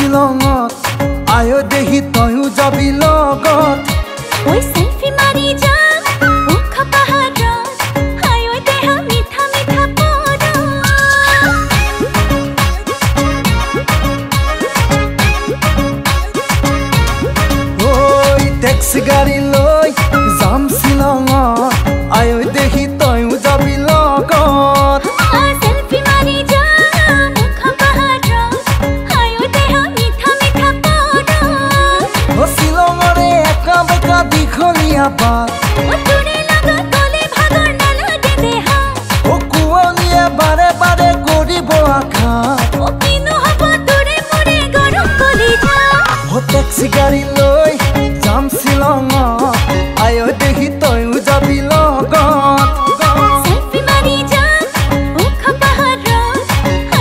শ্বিলঙত আয়ো দেহি তয়ো যাবি লগত ওই সেলফি মারি যা ওখ পাহাড় আয়ো দেহা মিঠা মিঠা পড় ওই ট্যাক্সি গাড়ি লৈ যাম শ্বিলঙত আয়ো দেহি তয়ো যাবি লগত সেলফি মারি যা ওখ পাহাড় আয়ো দেহা মিঠা মিঠা পড় ও শ্বিলঙৰে একা বেকা দীঘলীয়া বাট ও তোৰে লগত গলে ভাগৰ নালাগে দেহা ও কুঁৱলীয়ে বাৰে বাৰে কৰিব আঘাত ও কিনো হব তোৰে মোৰে গৰম কলিজা ও ট্যাক্সি গাড়ি লৈ যাম শ্বিলঙত আয়ো দেহি তয়ো যাবি লগত সেলফি মারি যা ওখ পাহাড়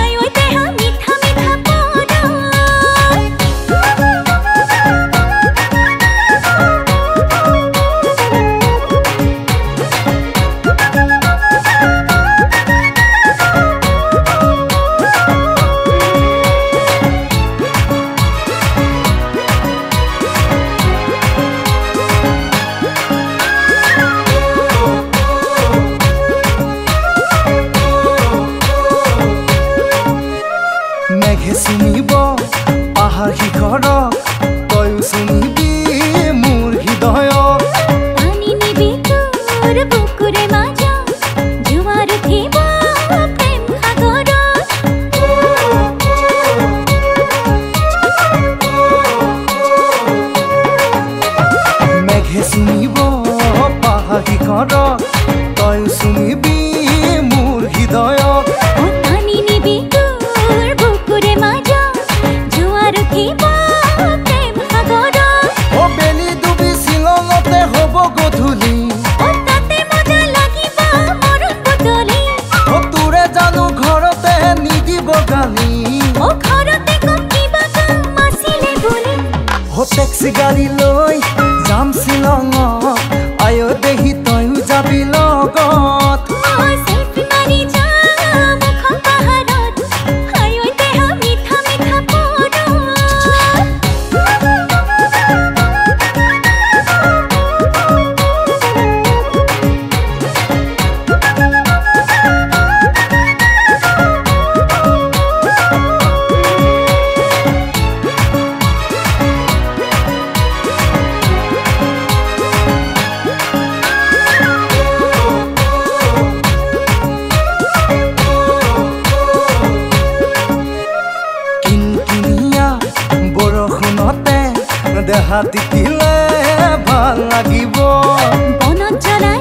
আয়ো দেহা মিঠা মিঠা পড় মেঘে চুমিব পাহাৰ শিখৰক তয়ো চুমিবি মোৰ হৃদয়ক পানি নিবি তোৰ বুকুৰে মাজা জোয়াৰ উঠিব প্ৰেম সাগৰ মেঘে চুমিব পাহাৰ শিখৰক তয়ো চুমিবি মোৰ হৃদয়ক পানি নিবি তোর বুকুরে মাজা জোয়ার উঠিব প্রেম সাগর ও বেলি ডুবি শ্বিলঙতে হ'ব গধূলি ও তাতে মজা লাগিব মরণ বদলি ও তোৰে জানো ঘৰতে নিদিব গালি ও ঘৰতে কম কিবা কাম আছিলে বুলি ও ট্যাক্সি গাড়ি লৈ যাম শ্বিলঙত আয়ো দেহি তয়ো যাবি লগত সেলফি মারি যা ওখ পাহাড়ত আয়ো দেহা মিঠা মিঠা পড় কিনকিনিয়া বৰষুণতে দেহা তিতিলে ভাল লাগিব বনত জ্বলা